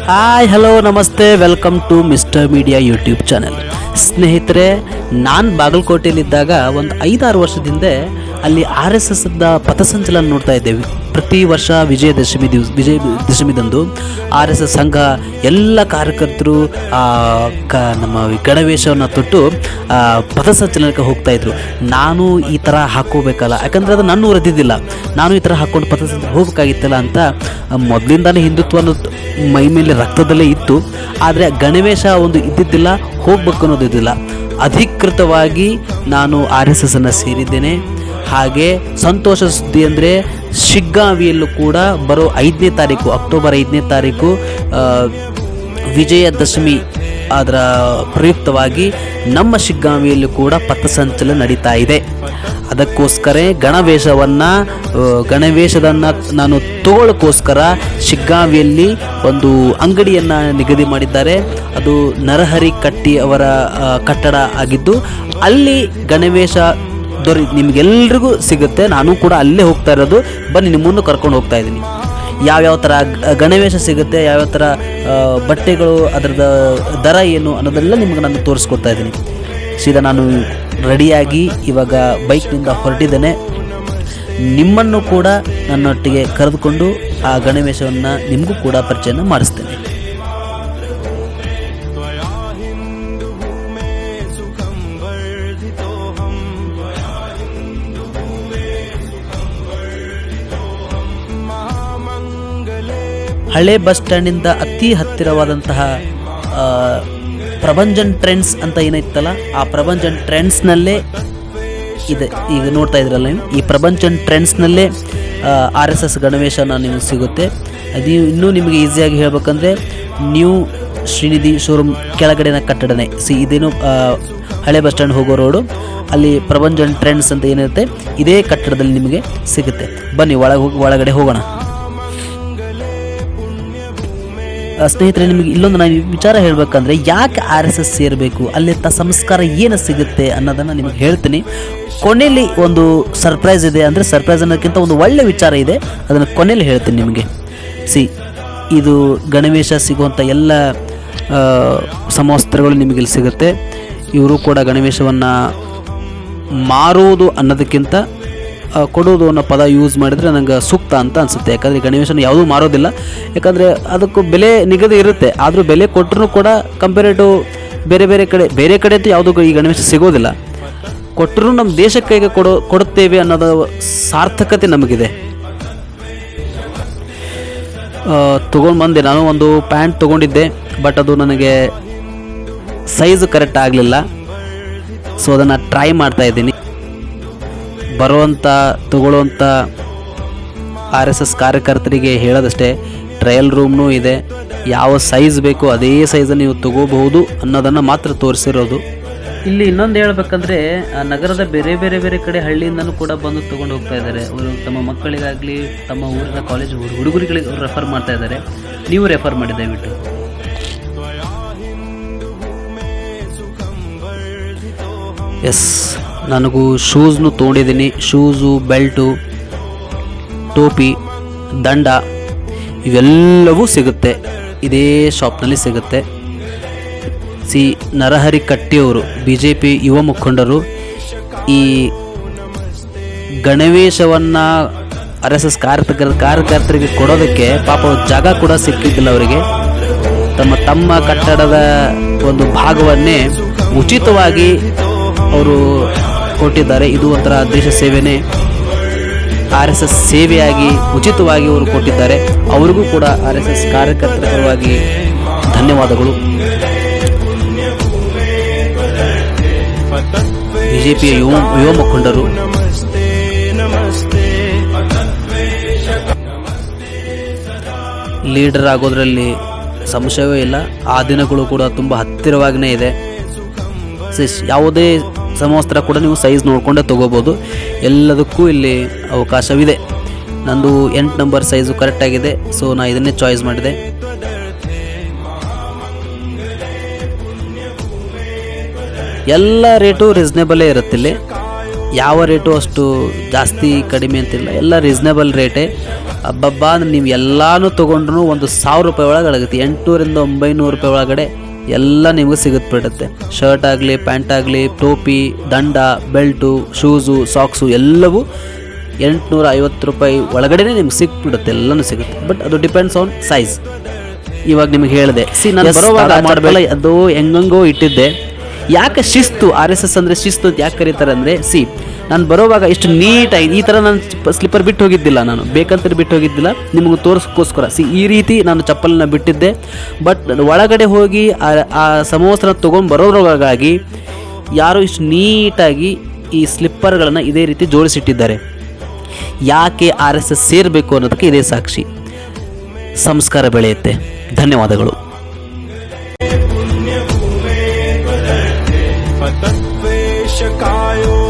Hi hello ನಮಸ್ತೆ, welcome to Mister Media YouTube channel. ಸ್ನೇಹಿತರೆ, ನಾನು ಬಾಗಲಕೋಟೆಯಲ್ಲಿದ್ದಾಗ ಒಂದು 5-6 ವರ್ಷದಿಂದ ಅಲ್ಲಿ RSSದ ಪಥಸಂಚಲನ ನೋಡ್ತಾ ಇದ್ದೇವೆ. ಪ್ರತಿ ವರ್ಷ ವಿಜಯದಶಮಿದಂದು RSS ಸಂಘ ಎಲ್ಲ ಕಾರ್ಯಕರ್ತರು ನಮ್ಮ ಗಣವೇಶವನ್ನು ತೊಟ್ಟು ಪಥಸಂಚಲನಕ್ಕೆ ಹೋಗ್ತಾಯಿದ್ರು. ನಾನು ಈ ಥರ ಹಾಕ್ಕೋಬೇಕಲ್ಲ, ಯಾಕಂದರೆ ಅದು ನನ್ನ ಊರದ್ದಿದ್ದಿಲ್ಲ. ನಾನು ಈ ಥರ ಹಾಕ್ಕೊಂಡು ಪಥಸಂಚಲನ ಹೋಗ್ಬೇಕಾಗಿತ್ತಲ್ಲ ಅಂತ ಮೊದಲಿಂದಾನೇ ಹಿಂದುತ್ವ ಅನ್ನೋದು ಮೈ ಮೇಲೆ ರಕ್ತದಲ್ಲೇ ಇತ್ತು. ಆದರೆ ಗಣವೇಶ ಒಂದು ಇದ್ದಿದ್ದಿಲ್ಲ, ಹೋಗ್ಬೇಕು ಅನ್ನೋದಿದ್ದಿಲ್ಲ. ಅಧಿಕೃತವಾಗಿ ನಾನು RSSನ್ನು ಸೇರಿದ್ದೇನೆ. ಹಾಗೆ ಸಂತೋಷ ಸುದ್ದಿ ಅಂದರೆ ಶಿಗ್ಗಾಂವಿಯಲ್ಲೂ ಕೂಡ ಬರೋ 5ನೇ ತಾರೀಕು, ಅಕ್ಟೋಬರ್ 5ನೇ ತಾರೀಕು ವಿಜಯದಶಮಿ ಅದರ ಪ್ರಯುಕ್ತವಾಗಿ ನಮ್ಮ ಶಿಗ್ಗಾಂವಿಯಲ್ಲೂ ಕೂಡ ಪಥಸಂಚಲನ ನಡೀತಾ ಇದೆ. ಅದಕ್ಕೋಸ್ಕರ ಗಣವೇಶದನ್ನು ನಾನು ತಗೊಳ್ಳೋಕ್ಕೋಸ್ಕರ ಶಿಗ್ಗಾಂವಿಯಲ್ಲಿ ಒಂದು ಅಂಗಡಿಯನ್ನು ನಿಗದಿ ಮಾಡಿದ್ದಾರೆ. ಅದು ನರಹರಿ ಕಟ್ಟಿ ಅವರ ಕಟ್ಟಡ ಆಗಿದ್ದು, ಅಲ್ಲಿ ಗಣವೇಶ ನಿಮಗೆಲ್ರಿಗೂ ಸಿಗುತ್ತೆ. ನಾನು ಕೂಡ ಅಲ್ಲೇ ಹೋಗ್ತಾ ಇರೋದು. ಬನ್ನಿ, ನಿಮ್ಮನ್ನು ಕರ್ಕೊಂಡು ಹೋಗ್ತಾ ಇದ್ದೀನಿ. ಯಾವ್ಯಾವ ಥರ ಗಣವೇಶ ಸಿಗುತ್ತೆ, ಯಾವ್ಯಾವ ಥರ ಬಟ್ಟೆಗಳು, ಅದರದ ದರ ಏನು ಅನ್ನೋದೆಲ್ಲ ನಿಮ್ಗೆ ನಾನು ತೋರಿಸ್ಕೊಡ್ತಾ ಇದ್ದೀನಿ. ಸೀದಾ ನಾನು ರೆಡಿಯಾಗಿ ಇವಾಗ ಬೈಕ್ನಿಂದ ಹೊರಟಿದ್ದೇನೆ. ನಿಮ್ಮನ್ನು ಕೂಡ ನನ್ನೊಟ್ಟಿಗೆ ಕರೆದುಕೊಂಡು ಆ ಗಣವೇಶವನ್ನು ನಿಮಗೂ ಕೂಡ ಪರಿಚಯನ ಮಾಡಿಸ್ತೇನೆ. ಹಳೆ ಬಸ್ ಸ್ಟ್ಯಾಂಡಿಂದ ಅತಿ ಹತ್ತಿರವಾದಂತಹ ಪ್ರಭಂಜನ್ ಟ್ರೆಂಡ್ಸ್ ಅಂತ ಏನಿತ್ತಲ್ಲ, ಆ ಪ್ರಭಂಜನ್ ಟ್ರೆಂಡ್ಸ್ನಲ್ಲೇ ಇದೆ. ಈಗ ನೋಡ್ತಾ ಇದ್ರಲ್ಲ ನೀವು, ಈ ಪ್ರಭಂಜನ್ ಟ್ರೆಂಡ್ಸ್ನಲ್ಲೇ RSS ಗಣವೇಶನ ನಿಮಗೆ ಸಿಗುತ್ತೆ. ಅದು ಇನ್ನೂ ನಿಮಗೆ ಈಸಿಯಾಗಿ ಹೇಳ್ಬೇಕಂದ್ರೆ ನ್ಯೂ ಶ್ರೀನಿಧಿ ಶೋರೂಮ್ ಕೆಳಗಡೆನ ಕಟ್ಟಡನೇ. ಇದೇನು ಹಳೆ ಬಸ್ ಸ್ಟ್ಯಾಂಡ್ ಹೋಗೋ ರೋಡು, ಅಲ್ಲಿ ಪ್ರಭಂಜನ್ ಟ್ರೆಂಡ್ಸ್ ಅಂತ ಏನಿರುತ್ತೆ ಇದೇ ಕಟ್ಟಡದಲ್ಲಿ ನಿಮಗೆ ಸಿಗುತ್ತೆ. ಬನ್ನಿ ಒಳಗಡೆ ಹೋಗೋಣ. ಸ್ನೇಹಿತರೆ, ನಿಮಗೆ ಇಲ್ಲೊಂದು ನಾನು ವಿಚಾರ ಹೇಳಬೇಕಂದ್ರೆ, ಯಾಕೆ RSS ಸೇರಬೇಕು, ಅಲ್ಲಿ ಸಂಸ್ಕಾರ ಏನು ಸಿಗುತ್ತೆ ಅನ್ನೋದನ್ನು ನಿಮಗೆ ಹೇಳ್ತೀನಿ. ಕೊನೆಯಲ್ಲಿ ಒಂದು ಸರ್ಪ್ರೈಸ್ ಇದೆ. ಅಂದರೆ ಸರ್ಪ್ರೈಸ್ ಅನ್ನೋದಕ್ಕಿಂತ ಒಂದು ಒಳ್ಳೆ ವಿಚಾರ ಇದೆ, ಅದನ್ನು ಕೊನೆಯಲ್ಲಿ ಹೇಳ್ತೀನಿ ನಿಮಗೆ. ಇದು ಗಣವೇಶ ಸಿಗುವಂಥ ಎಲ್ಲ ಸಮವಸ್ತ್ರಗಳು ನಿಮಗಿಲ್ಲಿ ಸಿಗುತ್ತೆ. ಇವರು ಕೂಡ ಗಣವೇಶವನ್ನು ಮಾರುವುದು ಅನ್ನೋದಕ್ಕಿಂತ ಕೊಡೋದು ಅನ್ನೋ ಪದ ಯೂಸ್ ಮಾಡಿದರೆ ನನಗೆ ಸೂಕ್ತ ಅಂತ ಅನಿಸುತ್ತೆ. ಯಾಕಂದರೆ ಗಣವೇಶನ ಯಾವುದೂ ಮಾರೋದಿಲ್ಲ, ಯಾಕಂದರೆ ಅದಕ್ಕೂ ಬೆಲೆ ನಿಗದಿ ಇರುತ್ತೆ. ಆದರೂ ಬೆಲೆ ಕೊಟ್ಟರೂ ಕೂಡ ಕಂಪೇರೇಟಿವ್ ಬೇರೆ ಕಡೆ ಅಂತೂ ಯಾವುದೂ ಈ ಗಣವೇಶ ಸಿಗೋದಿಲ್ಲ. ಕೊಟ್ಟರೂ ನಮ್ಮ ದೇಶಕ್ಕೆ ಕೊಡುತ್ತೇವೆ ಅನ್ನೋದು ಸಾರ್ಥಕತೆ ನಮಗಿದೆ. ತೊಗೊಂಡು ಬಂದೆ. ನಾನು ಒಂದು ಪ್ಯಾಂಟ್ ತೊಗೊಂಡಿದ್ದೆ, ಬಟ್ ಅದು ನನಗೆ ಸೈಜು ಕರೆಕ್ಟ್ ಆಗಲಿಲ್ಲ. ಸೊ ಅದನ್ನು ಟ್ರೈ ಮಾಡ್ತಾ ಇದ್ದೀನಿ. ತಗೊಳ್ಳುವಂಥ RSS ಕಾರ್ಯಕರ್ತರಿಗೆ ಹೇಳೋದಷ್ಟೇ, ಟ್ರಯಲ್ ರೂಮ್ನೂ ಇದೆ. ಯಾವ ಸೈಜ್ ಬೇಕೋ ಅದೇ ಸೈಜನ್ನು ನೀವು ತಗೋಬಹುದು ಅನ್ನೋದನ್ನು ಮಾತ್ರ ತೋರಿಸಿರೋದು. ಇಲ್ಲಿ ಇನ್ನೊಂದು ಹೇಳ್ಬೇಕಂದ್ರೆ, ನಗರದ ಬೇರೆ ಕಡೆ ಹಳ್ಳಿಯಿಂದನೂ ಕೂಡ ಬಂದು ತೊಗೊಂಡು ಹೋಗ್ತಾ ಇದ್ದಾರೆ. ಅವರು ತಮ್ಮ ಮಕ್ಕಳಿಗಾಗಲಿ ತಮ್ಮ ಊರಿನ ಕಾಲೇಜ್ ಹುಡುಗರುಗಳಿಗೆ ಅವರು ರೆಫರ್ ಮಾಡ್ತಾ ಇದ್ದಾರೆ. ನೀವು ರೆಫರ್ ಮಾಡಿ ದಯವಿಟ್ಟು. ಎಸ್, ನನಗೂ ಶೂಸ್ನು ತೊಗೊಂಡಿದ್ದೀನಿ. ಶೂಸು, ಬೆಲ್ಟು, ಟೋಪಿ, ದಂಡ ಇವೆಲ್ಲವೂ ಸಿಗುತ್ತೆ, ಇದೇ ಶಾಪ್ನಲ್ಲಿ ಸಿಗುತ್ತೆ. ನರಹರಿ ಕಟ್ಟಿಯವರು BJP ಯುವ ಮುಖಂಡರು ಈ ಗಣವೇಶವನ್ನು RSS ಕಾರ್ಯಕರ್ತರಿಗೆ ಕೊಡೋದಕ್ಕೆ ಪಾಪ ಜಾಗ ಕೂಡ ಸಿಕ್ಕಿದ್ದಿಲ್ಲ ಅವರಿಗೆ. ತಮ್ಮ ಕಟ್ಟಡದ ಒಂದು ಭಾಗವನ್ನೇ ಉಚಿತವಾಗಿ ಅವರು ಕೊಟ್ಟಿದ್ದಾರೆ. ಇದು ಒಂಥರ ದೇಶ ಸೇವೆನೇ, RSS ಸೇವೆಯಾಗಿ ಉಚಿತವಾಗಿ ಅವರು ಕೊಟ್ಟಿದ್ದಾರೆ. ಅವರಿಗೂ ಕೂಡ RSS ಕಾರ್ಯಕರ್ತರ ಪರವಾಗಿ ಧನ್ಯವಾದಗಳು. BJPಯ ಯುವ ಮುಖಂಡರು. ಲೀಡರ್ ಆಗೋದ್ರಲ್ಲಿ ಸಂಶಯವೇ ಇಲ್ಲ. ಆ ದಿನಗಳು ಕೂಡ ತುಂಬ ಹತ್ತಿರವಾಗಿಯೇ ಇದೆ. ಯಾವುದೇ ಸಮವಸ್ತ್ರ ಕೂಡ ನೀವು ಸೈಜ್ ನೋಡಿಕೊಂಡೇ ತೊಗೋಬೋದು. ಎಲ್ಲದಕ್ಕೂ ಇಲ್ಲಿ ಅವಕಾಶವಿದೆ. ನಂದು 8 ನಂಬರ್ ಸೈಜು ಕರೆಕ್ಟಾಗಿದೆ. ಸೊ ನಾನು ಇದನ್ನೇ ಚಾಯ್ಸ್ ಮಾಡಿದೆ. ಎಲ್ಲ ರೇಟು ರೀಸ್ನೇಬಲೇ ಇರುತ್ತೆ ಇಲ್ಲಿ. ಯಾವ ರೇಟು ಅಷ್ಟು ಜಾಸ್ತಿ ಕಡಿಮೆ ಅಂತಿಲ್ಲ, ಎಲ್ಲ ರೀಸ್ನೇಬಲ್ ರೇಟೇ. ಹಬ್ಬಬ್ಬ ಅಂದ್ರೆ ನೀವು ಎಲ್ಲನೂ ತೊಗೊಂಡ್ರು ಒಂದು 1000 ರೂಪಾಯಿ ಒಳಗಡೆ ಆಗುತ್ತೆ. 800ರಿಂದ 900 ರೂಪಾಯಿ ಒಳಗಡೆ ಎಲ್ಲ ನಿಮಗೆ ಸಿಗುತ್ತೆ ಬಿಡುತ್ತೆ. ಶರ್ಟ್ ಆಗಲಿ, ಪ್ಯಾಂಟ್ ಆಗಲಿ, ಟೋಪಿ, ದಂಡ, ಬೆಲ್ಟು, ಶೂಸು, ಸಾಕ್ಸು ಎಲ್ಲವೂ 850 ರೂಪಾಯಿ ಒಳಗಡೆ ನಿಮ್ಗೆ ಸಿಕ್ಬಿಡುತ್ತೆ, ಎಲ್ಲನೂ ಸಿಗುತ್ತೆ. ಬಟ್ ಅದು ಡಿಪೆಂಡ್ಸ್ ಆನ್ ಸೈಜ್. ಇವಾಗ ನಿಮಗೆ ಹೇಳಿದೆ, ನಾನು ಬರೋವಾಗ ಮಾಡಬೇಡ, ಅದು ಹೆಂಗಂಗೋ ಇಟ್ಟಿದ್ದೆ. ಯಾಕೆ ಶಿಸ್ತು, RSS ಅಂದರೆ ಶಿಸ್ತು ಅಂತ ಯಾಕೆ ಕರೀತಾರೆ ಅಂದರೆ, ನಾನು ಬರೋವಾಗ ಇಷ್ಟು ನೀಟಾಗಿ ಈ ಥರ ನಾನು ಸ್ಲಿಪ್ಪರ್ ಬಿಟ್ಟು ಹೋಗಿದ್ದಿಲ್ಲ, ನಾನು ಬೇಕಂತ ಬಿಟ್ಟು ಹೋಗಿದ್ದಿಲ್ಲ, ನಿಮಗೆ ತೋರಿಸ್ಕೋಸ್ಕರ ಈ ರೀತಿ ನಾನು ಚಪ್ಪಲನ್ನ ಬಿಟ್ಟಿದ್ದೆ. ಬಟ್ ಒಳಗಡೆ ಹೋಗಿ ಆ ಸಮವಸ್ತ್ರ ತೊಗೊಂಡು ಬರೋದ್ರೊಳಗಾಗಿ ಯಾರೋ ಇಷ್ಟು ನೀಟಾಗಿ ಈ ಸ್ಲಿಪ್ಪರ್ಗಳನ್ನು ಇದೇ ರೀತಿ ಜೋಡಿಸಿಟ್ಟಿದ್ದಾರೆ. ಯಾಕೆ RSS ಸೇರಬೇಕು ಅನ್ನೋದಕ್ಕೆ ಇದೇ ಸಾಕ್ಷಿ. ಸಂಸ್ಕಾರ ಬೆಳೆಯುತ್ತೆ. ಧನ್ಯವಾದಗಳು. कायो